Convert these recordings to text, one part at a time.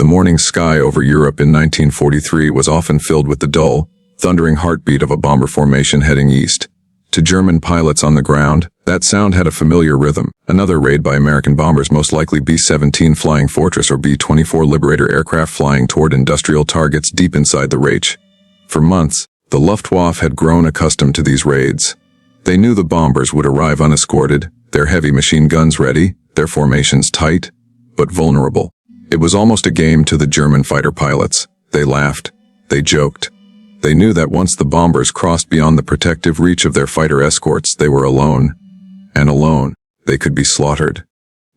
The morning sky over Europe in 1943 was often filled with the dull, thundering heartbeat of a bomber formation heading east. To German pilots on the ground, that sound had a familiar rhythm. Another raid by American bombers, most likely B-17 Flying Fortress or B-24 Liberator aircraft flying toward industrial targets deep inside the Reich. For months, the Luftwaffe had grown accustomed to these raids. They knew the bombers would arrive unescorted, their heavy machine guns ready, their formations tight, but vulnerable. It was almost a game to the German fighter pilots. They laughed. They joked. They knew that once the bombers crossed beyond the protective reach of their fighter escorts, they were alone. And alone, they could be slaughtered.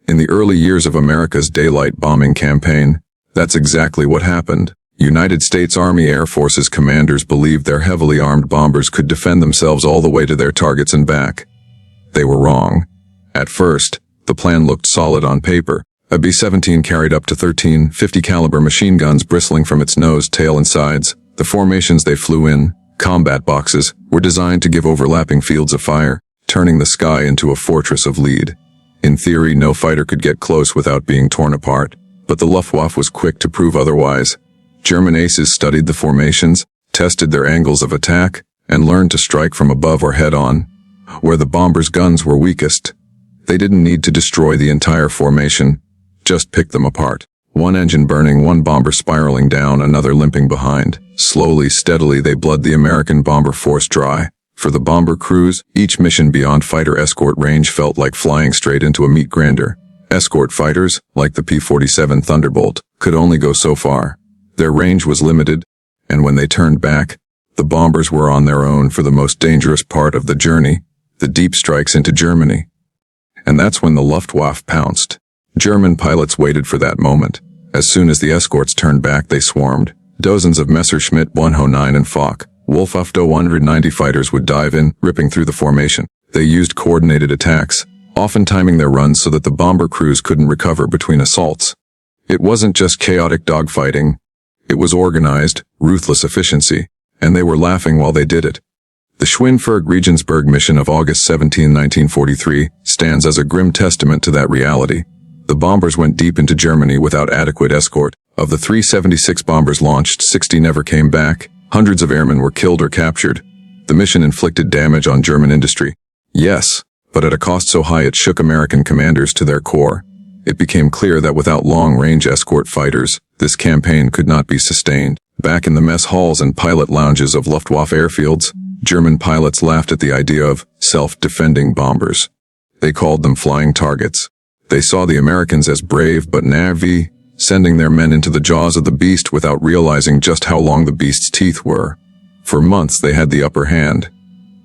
In the early years of America's daylight bombing campaign, that's exactly what happened. United States Army Air Forces commanders believed their heavily armed bombers could defend themselves all the way to their targets and back. They were wrong. At first, the plan looked solid on paper. A B-17 carried up to 13 .50 caliber machine guns bristling from its nose, tail, and sides. The formations they flew in, combat boxes, were designed to give overlapping fields of fire, turning the sky into a fortress of lead. In theory, no fighter could get close without being torn apart, but the Luftwaffe was quick to prove otherwise. German aces studied the formations, tested their angles of attack, and learned to strike from above or head-on, where the bombers' guns were weakest. They didn't need to destroy the entire formation, just pick them apart. One engine burning, one bomber spiraling down, another limping behind. Slowly, steadily, they bled the American bomber force dry. For the bomber crews, each mission beyond fighter escort range felt like flying straight into a meat grinder. Escort fighters, like the P-47 Thunderbolt, could only go so far. Their range was limited, and when they turned back, the bombers were on their own for the most dangerous part of the journey, the deep strikes into Germany. And that's when the Luftwaffe pounced. German pilots waited for that moment. As soon as the escorts turned back, they swarmed. Dozens of Messerschmitt 109 and Foch, Luftwaffe 190 fighters would dive in, ripping through the formation. They used coordinated attacks, often timing their runs so that the bomber crews couldn't recover between assaults. It wasn't just chaotic dogfighting. It was organized, ruthless efficiency, and they were laughing while they did it. The Schweinfurt-Regensburg mission of August 17, 1943, stands as a grim testament to that reality. The bombers went deep into Germany without adequate escort. Of the 376 bombers launched, 60 never came back. Hundreds of airmen were killed or captured. The mission inflicted damage on German industry. Yes, but at a cost so high it shook American commanders to their core. It became clear that without long-range escort fighters, this campaign could not be sustained. Back in the mess halls and pilot lounges of Luftwaffe airfields, German pilots laughed at the idea of self-defending bombers. They called them flying targets. They saw the Americans as brave but nervy, sending their men into the jaws of the beast without realizing just how long the beast's teeth were. For months they had the upper hand.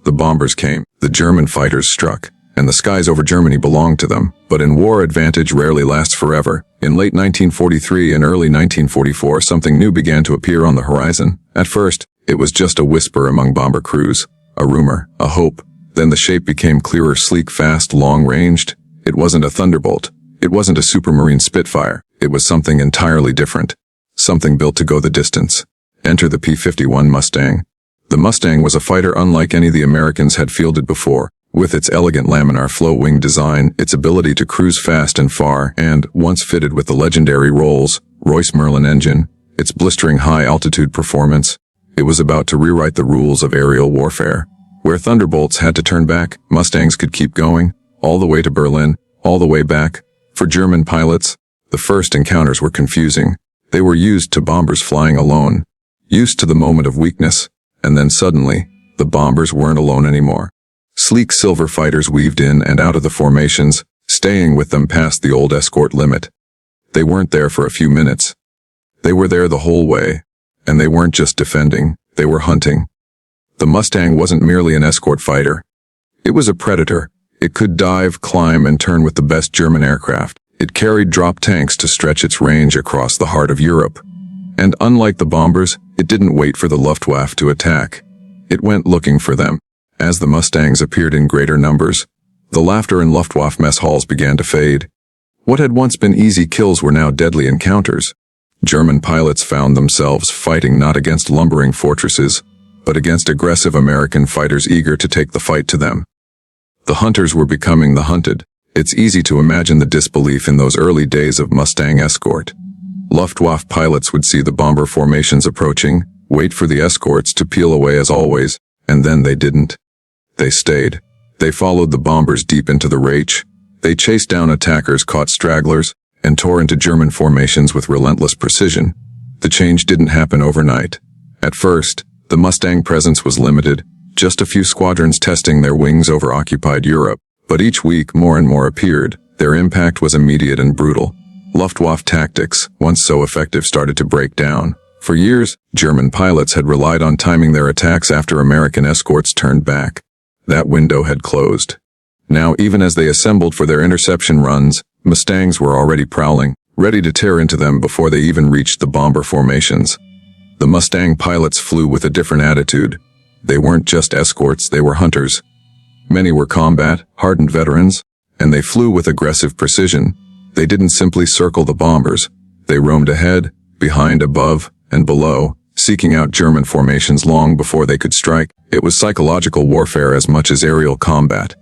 The bombers came, the German fighters struck, and the skies over Germany belonged to them. But in war, advantage rarely lasts forever. In late 1943 and early 1944, something new began to appear on the horizon. At first, it was just a whisper among bomber crews, a rumor, a hope. Then the shape became clearer, sleek, fast, long-ranged. It wasn't a Thunderbolt. It wasn't a Supermarine Spitfire. It was something entirely different. Something built to go the distance. Enter the P-51 Mustang. The Mustang was a fighter unlike any the Americans had fielded before. With its elegant laminar float-wing design, its ability to cruise fast and far, and, once fitted with the legendary Rolls-Royce Merlin engine, its blistering high-altitude performance, it was about to rewrite the rules of aerial warfare. Where Thunderbolts had to turn back, Mustangs could keep going, all the way to Berlin, all the way back. For German pilots, the first encounters were confusing. They were used to bombers flying alone, used to the moment of weakness, and then suddenly, the bombers weren't alone anymore. Sleek silver fighters weaved in and out of the formations, staying with them past the old escort limit. They weren't there for a few minutes. They were there the whole way, and they weren't just defending, they were hunting. The Mustang wasn't merely an escort fighter. It was a predator. It could dive, climb, and turn with the best German aircraft. It carried drop tanks to stretch its range across the heart of Europe. And unlike the bombers, it didn't wait for the Luftwaffe to attack. It went looking for them. As the Mustangs appeared in greater numbers, the laughter in Luftwaffe mess halls began to fade. What had once been easy kills were now deadly encounters. German pilots found themselves fighting not against lumbering fortresses, but against aggressive American fighters eager to take the fight to them. The hunters were becoming the hunted. It's easy to imagine the disbelief in those early days of Mustang escort. Luftwaffe pilots would see the bomber formations approaching, wait for the escorts to peel away as always, and then they didn't. They stayed. They followed the bombers deep into the Reich. They chased down attackers, caught stragglers, and tore into German formations with relentless precision. The change didn't happen overnight. At first, the Mustang presence was limited, just a few squadrons testing their wings over occupied Europe. But each week more and more appeared. Their impact was immediate and brutal. Luftwaffe tactics, once so effective, started to break down. For years, German pilots had relied on timing their attacks after American escorts turned back. That window had closed. Now, even as they assembled for their interception runs, Mustangs were already prowling, ready to tear into them before they even reached the bomber formations. The Mustang pilots flew with a different attitude. They weren't just escorts, they were hunters. Many were combat, hardened veterans, and they flew with aggressive precision. They didn't simply circle the bombers. They roamed ahead, behind, above, and below, seeking out German formations long before they could strike. It was psychological warfare as much as aerial combat.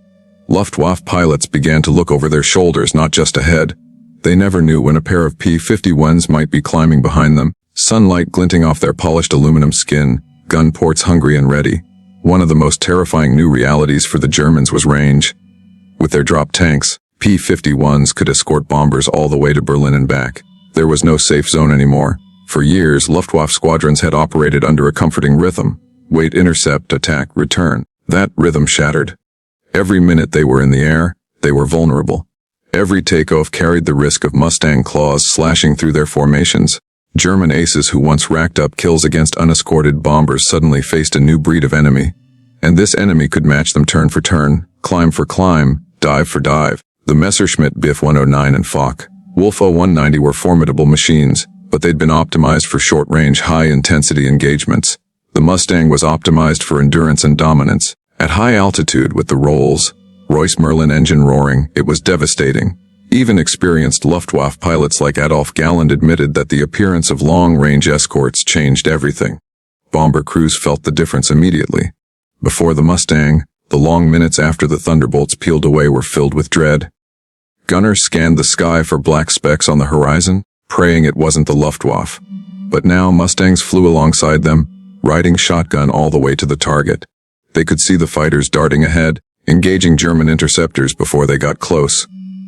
Luftwaffe pilots began to look over their shoulders, not just ahead. They never knew when a pair of P-51s might be climbing behind them, sunlight glinting off their polished aluminum skin, gun ports hungry and ready. One of the most terrifying new realities for the Germans was range. With their drop tanks, P-51s could escort bombers all the way to Berlin and back. There was no safe zone anymore. For years, Luftwaffe squadrons had operated under a comforting rhythm. Wait, intercept, attack, return. That rhythm shattered. Every minute they were in the air, they were vulnerable. Every takeoff carried the risk of Mustang claws slashing through their formations. German aces who once racked up kills against unescorted bombers suddenly faced a new breed of enemy. And this enemy could match them turn for turn, climb for climb, dive for dive. The Messerschmitt Bf 109 and Foch Wolf 190 were formidable machines, but they'd been optimized for short-range, high-intensity engagements. The Mustang was optimized for endurance and dominance. At high altitude with the Rolls-Royce Merlin engine roaring, it was devastating. Even experienced Luftwaffe pilots like Adolf Galland admitted that the appearance of long-range escorts changed everything. Bomber crews felt the difference immediately. Before the Mustang, the long minutes after the thunderbolts peeled away were filled with dread. Gunners scanned the sky for black specks on the horizon, praying it wasn't the Luftwaffe. But now Mustangs flew alongside them, riding shotgun all the way to the target. They could see the fighters darting ahead, engaging German interceptors before they got close.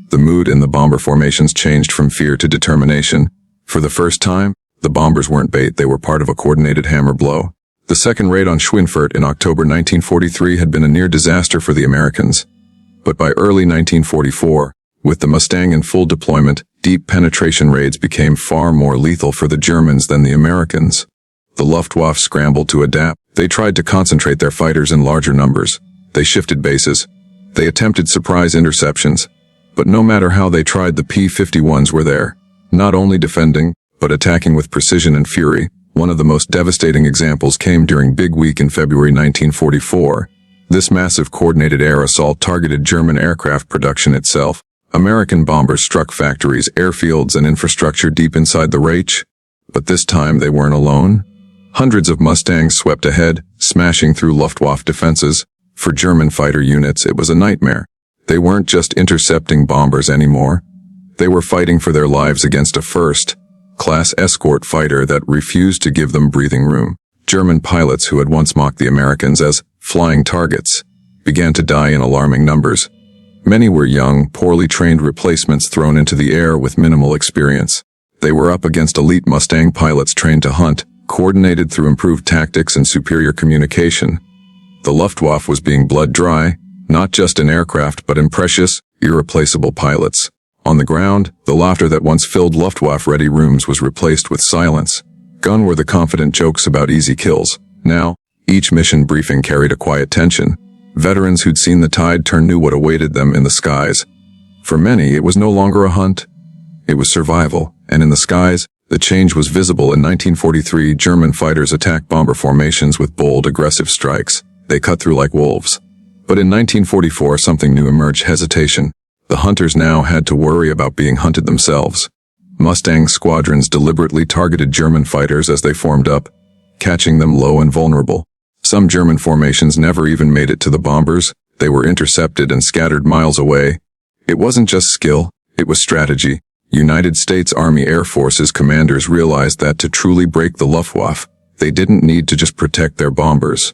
The mood in the bomber formations changed from fear to determination. For the first time, the bombers weren't bait, they were part of a coordinated hammer blow. The second raid on Schweinfurt in October 1943 had been a near disaster for the Americans. But by early 1944, with the Mustang in full deployment, deep penetration raids became far more lethal for the Germans than the Americans. The Luftwaffe scrambled to adapt. They tried to concentrate their fighters in larger numbers. They shifted bases. They attempted surprise interceptions. But no matter how they tried, the P-51s were there, not only defending, but attacking with precision and fury. One of the most devastating examples came during Big Week in February 1944. This massive coordinated air assault targeted German aircraft production itself. American bombers struck factories, airfields, and infrastructure deep inside the Reich. But this time they weren't alone. Hundreds of Mustangs swept ahead, smashing through Luftwaffe defenses. For German fighter units, it was a nightmare. They weren't just intercepting bombers anymore. They were fighting for their lives against a first-class escort fighter that refused to give them breathing room. German pilots who had once mocked the Americans as flying targets began to die in alarming numbers. Many were young, poorly trained replacements thrown into the air with minimal experience. They were up against elite Mustang pilots trained to hunt, coordinated through improved tactics and superior communication. The Luftwaffe was being blood dry, not just in aircraft but in precious, irreplaceable pilots. On the ground, the laughter that once filled Luftwaffe-ready rooms was replaced with silence. Gone were the confident jokes about easy kills. Now, each mission briefing carried a quiet tension. Veterans who'd seen the tide turn knew what awaited them in the skies. For many, it was no longer a hunt. It was survival, and in the skies, the change was visible. In 1943, German fighters attacked bomber formations with bold, aggressive strikes. They cut through like wolves. But in 1944, something new emerged: hesitation. The hunters now had to worry about being hunted themselves. Mustang squadrons deliberately targeted German fighters as they formed up, catching them low and vulnerable. Some German formations never even made it to the bombers. They were intercepted and scattered miles away. It wasn't just skill, it was strategy. United States Army Air Force's commanders realized that to truly break the Luftwaffe, they didn't need to just protect their bombers.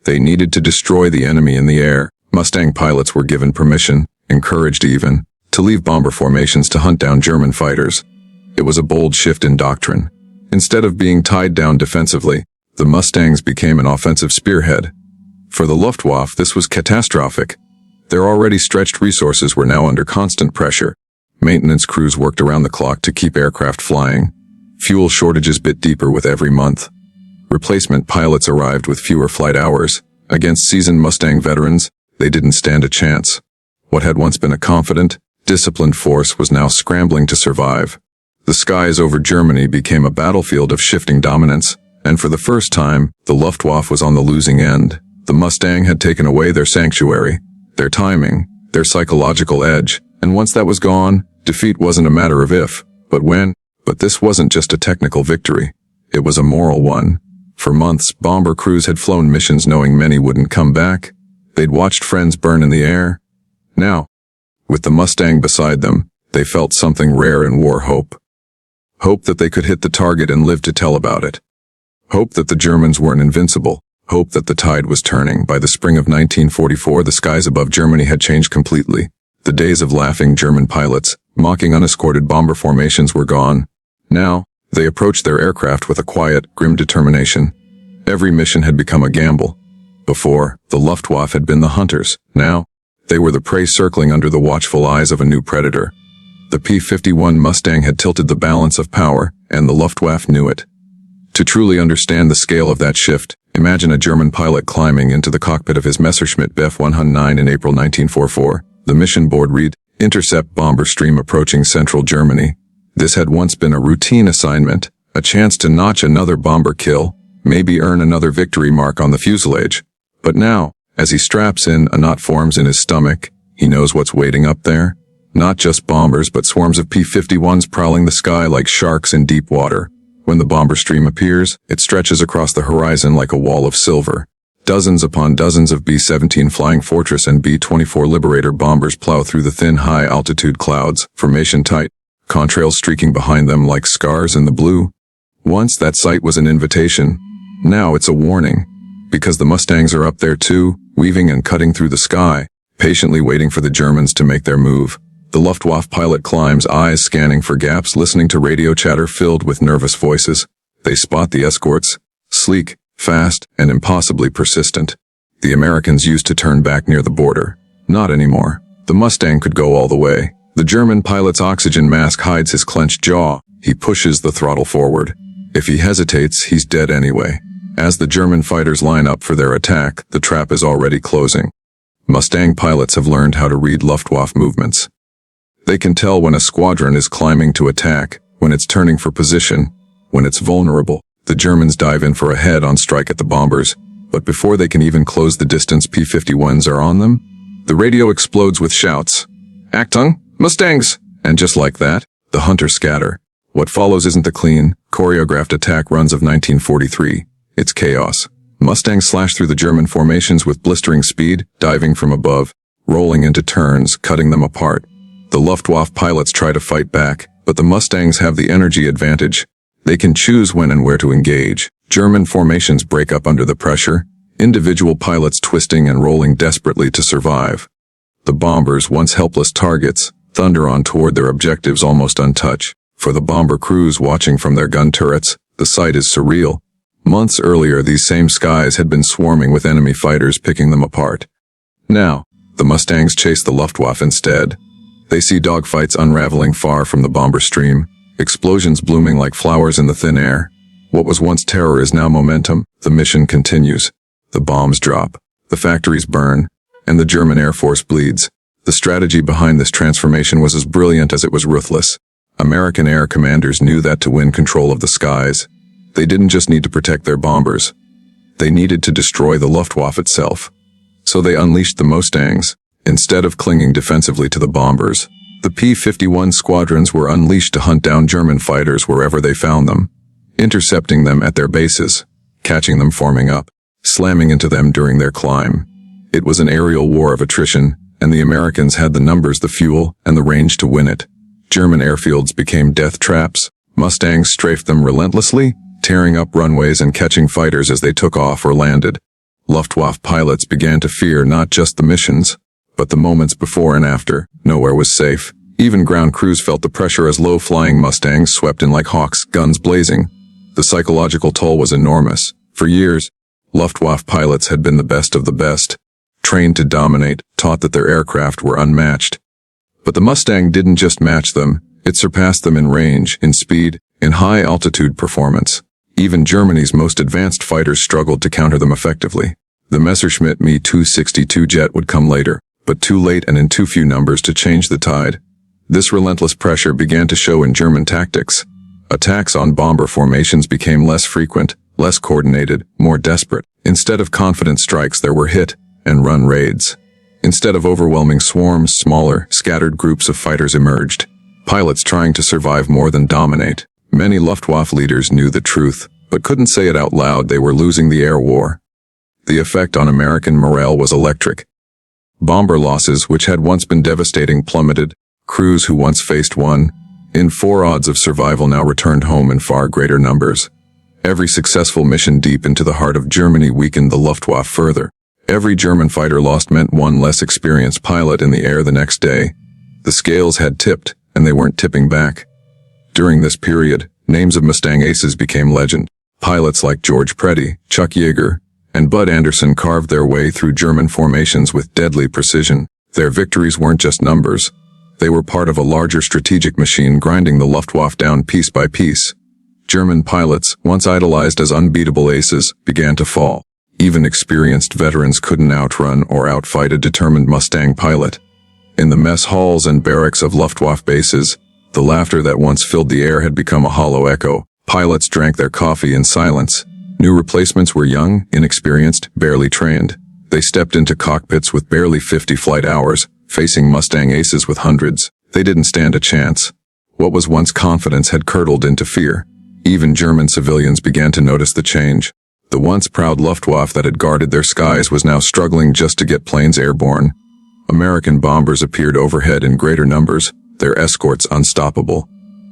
They needed to destroy the enemy in the air. Mustang pilots were given permission, encouraged even, to leave bomber formations to hunt down German fighters. It was a bold shift in doctrine. Instead of being tied down defensively, the Mustangs became an offensive spearhead. For the Luftwaffe, this was catastrophic. Their already stretched resources were now under constant pressure. Maintenance crews worked around the clock to keep aircraft flying. Fuel shortages bit deeper with every month. Replacement pilots arrived with fewer flight hours. Against seasoned Mustang veterans, they didn't stand a chance. What had once been a confident, disciplined force was now scrambling to survive. The skies over Germany became a battlefield of shifting dominance, and for the first time, the Luftwaffe was on the losing end. The Mustang had taken away their sanctuary, their timing, their psychological edge, and once that was gone, defeat wasn't a matter of if, but when. But this wasn't just a technical victory. It was a moral one. For months, bomber crews had flown missions knowing many wouldn't come back. They'd watched friends burn in the air. Now, with the Mustang beside them, they felt something rare in war: hope. Hope that they could hit the target and live to tell about it. Hope that the Germans weren't invincible. Hope that the tide was turning. By the spring of 1944, the skies above Germany had changed completely. The days of laughing German pilots, mocking unescorted bomber formations were gone. Now, they approached their aircraft with a quiet, grim determination. Every mission had become a gamble. Before, the Luftwaffe had been the hunters. Now, they were the prey circling under the watchful eyes of a new predator. The P-51 Mustang had tilted the balance of power, and the Luftwaffe knew it. To truly understand the scale of that shift, imagine a German pilot climbing into the cockpit of his Messerschmitt Bf 109 in April 1944. The mission board read, "Intercept bomber stream approaching central Germany." This had once been a routine assignment, a chance to notch another bomber kill, maybe earn another victory mark on the fuselage. But now, as he straps in, a knot forms in his stomach. He knows what's waiting up there. Not just bombers, but swarms of P-51s prowling the sky like sharks in deep water. When the bomber stream appears, it stretches across the horizon like a wall of silver. Dozens upon dozens of B-17 Flying Fortress and B-24 Liberator bombers plow through the thin, high-altitude clouds, formation tight, contrails streaking behind them like scars in the blue. Once that sight was an invitation. Now it's a warning. Because the Mustangs are up there too, weaving and cutting through the sky, patiently waiting for the Germans to make their move. The Luftwaffe pilot climbs, eyes scanning for gaps, listening to radio chatter filled with nervous voices. They spot the escorts, sleek, fast, and impossibly persistent. The Americans used to turn back near the border. Not anymore. The Mustang could go all the way. The German pilot's oxygen mask hides his clenched jaw. He pushes the throttle forward. If he hesitates, he's dead anyway. As the German fighters line up for their attack, the trap is already closing. Mustang pilots have learned how to read Luftwaffe movements. They can tell when a squadron is climbing to attack, when it's turning for position, when it's vulnerable. The Germans dive in for a head-on strike at the bombers, but before they can even close the distance, P-51s are on them. The radio explodes with shouts, "Achtung, Mustangs!" And just like that, the hunters scatter. What follows isn't the clean, choreographed attack runs of 1943. It's chaos. Mustangs slash through the German formations with blistering speed, diving from above, rolling into turns, cutting them apart. The Luftwaffe pilots try to fight back, but the Mustangs have the energy advantage. They can choose when and where to engage. German formations break up under the pressure, individual pilots twisting and rolling desperately to survive. The bombers, once helpless targets, thunder on toward their objectives almost untouched. For the bomber crews watching from their gun turrets, the sight is surreal. Months earlier, these same skies had been swarming with enemy fighters, picking them apart. Now, the Mustangs chase the Luftwaffe instead. They see dogfights unraveling far from the bomber stream, explosions blooming like flowers in the thin air. What was once terror is now momentum. The mission continues. The bombs drop, the factories burn, and the German Air Force bleeds. The strategy behind this transformation was as brilliant as it was ruthless. American air commanders knew that to win control of the skies, they didn't just need to protect their bombers. They needed to destroy the Luftwaffe itself. So they unleashed the Mustangs. Instead of clinging defensively to the bombers, the P-51 squadrons were unleashed to hunt down German fighters wherever they found them, intercepting them at their bases, catching them forming up, slamming into them during their climb. It was an aerial war of attrition, and the Americans had the numbers, the fuel, and the range to win it. German airfields became death traps. Mustangs strafed them relentlessly, tearing up runways and catching fighters as they took off or landed. Luftwaffe pilots began to fear not just the missions, but the moments before and after. Nowhere was safe. Even ground crews felt the pressure as low-flying Mustangs swept in like hawks, guns blazing. The psychological toll was enormous. For years, Luftwaffe pilots had been the best of the best, trained to dominate, taught that their aircraft were unmatched. But the Mustang didn't just match them, it surpassed them in range, in speed, in high-altitude performance. Even Germany's most advanced fighters struggled to counter them effectively. The Messerschmitt Me-262 jet would come later, but too late and in too few numbers to change the tide. This relentless pressure began to show in German tactics. Attacks on bomber formations became less frequent, less coordinated, more desperate. Instead of confident strikes, there were hit-and-run raids. Instead of overwhelming swarms, smaller, scattered groups of fighters emerged. Pilots trying to survive more than dominate. Many Luftwaffe leaders knew the truth, but couldn't say it out loud. They were losing the air war. The effect on American morale was electric. Bomber losses, which had once been devastating, plummeted. Crews who once faced 1 in 4 odds of survival now returned home in far greater numbers. Every successful mission deep into the heart of Germany weakened the Luftwaffe further. Every German fighter lost meant one less experienced pilot in the air the next day. The scales had tipped, and they weren't tipping back. During this period, names of Mustang aces became legend. Pilots like George Preddy, Chuck Yeager, and Bud Anderson carved their way through German formations with deadly precision. Their victories weren't just numbers. They were part of a larger strategic machine grinding the Luftwaffe down piece by piece. German pilots, once idolized as unbeatable aces, began to fall. Even experienced veterans couldn't outrun or outfight a determined Mustang pilot. In the mess halls and barracks of Luftwaffe bases, the laughter that once filled the air had become a hollow echo. Pilots drank their coffee in silence. New replacements were young, inexperienced, barely trained. They stepped into cockpits with barely 50 flight hours, facing Mustang aces with hundreds. They didn't stand a chance. What was once confidence had curdled into fear. Even German civilians began to notice the change. The once proud Luftwaffe that had guarded their skies was now struggling just to get planes airborne. American bombers appeared overhead in greater numbers, their escorts unstoppable.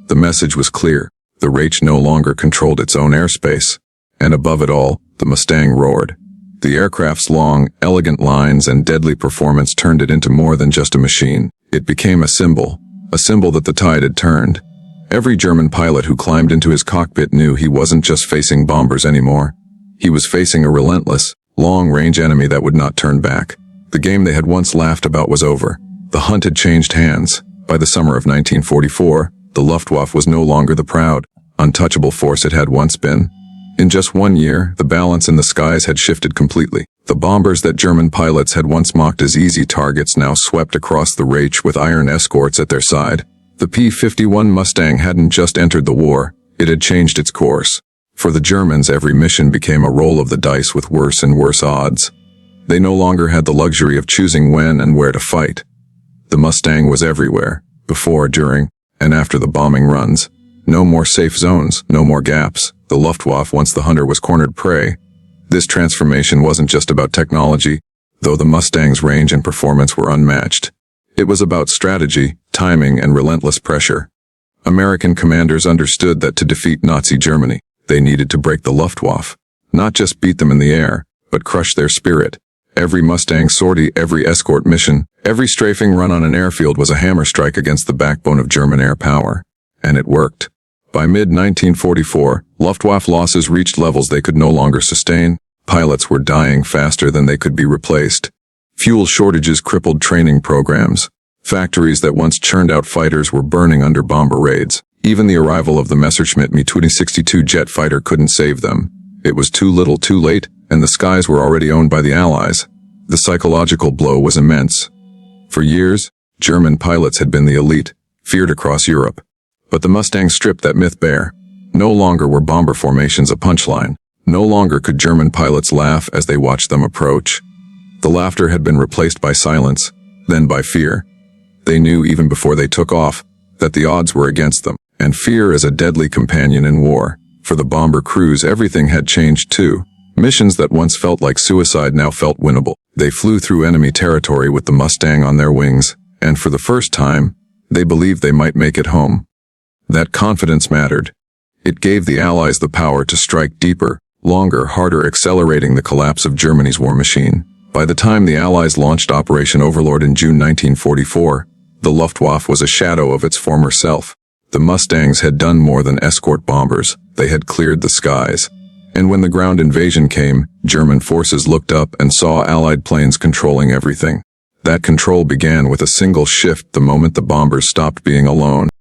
The message was clear. The Reich no longer controlled its own airspace. And above it all, the Mustang roared. The aircraft's long, elegant lines and deadly performance turned it into more than just a machine. It became a symbol that the tide had turned. Every German pilot who climbed into his cockpit knew he wasn't just facing bombers anymore. He was facing a relentless, long-range enemy that would not turn back. The game they had once laughed about was over. The hunt had changed hands. By the summer of 1944, the Luftwaffe was no longer the proud, untouchable force it had once been. In just 1 year, the balance in the skies had shifted completely. The bombers that German pilots had once mocked as easy targets now swept across the Reich with iron escorts at their side. The P-51 Mustang hadn't just entered the war, it had changed its course. For the Germans, every mission became a roll of the dice with worse and worse odds. They no longer had the luxury of choosing when and where to fight. The Mustang was everywhere, before, during, and after the bombing runs. No more safe zones, no more gaps. The Luftwaffe, once the hunter, was cornered prey. This transformation wasn't just about technology, though the Mustang's range and performance were unmatched. It was about strategy, timing, and relentless pressure. American commanders understood that to defeat Nazi Germany, they needed to break the Luftwaffe. Not just beat them in the air, but crush their spirit. Every Mustang sortie, every escort mission, every strafing run on an airfield was a hammer strike against the backbone of German air power. And it worked. By mid-1944, Luftwaffe losses reached levels they could no longer sustain. Pilots were dying faster than they could be replaced. Fuel shortages crippled training programs. Factories that once churned out fighters were burning under bomber raids. Even the arrival of the Messerschmitt Me-262 jet fighter couldn't save them. It was too little too late, and the skies were already owned by the Allies. The psychological blow was immense. For years, German pilots had been the elite, feared across Europe. But the Mustang stripped that myth bare. No longer were bomber formations a punchline. No longer could German pilots laugh as they watched them approach. The laughter had been replaced by silence, then by fear. They knew even before they took off that the odds were against them, and fear is a deadly companion in war. For the bomber crews, everything had changed too. Missions that once felt like suicide now felt winnable. They flew through enemy territory with the Mustang on their wings, and for the first time, They believed they might make it home. That confidence mattered. It gave the Allies the power to strike deeper, longer, harder, accelerating the collapse of Germany's war machine. By the time the Allies launched Operation Overlord in June 1944, the Luftwaffe was a shadow of its former self. The Mustangs had done more than escort bombers. They had cleared the skies. And when the ground invasion came, German forces looked up and saw Allied planes controlling everything. That control began with a single shift the moment the bombers stopped being alone.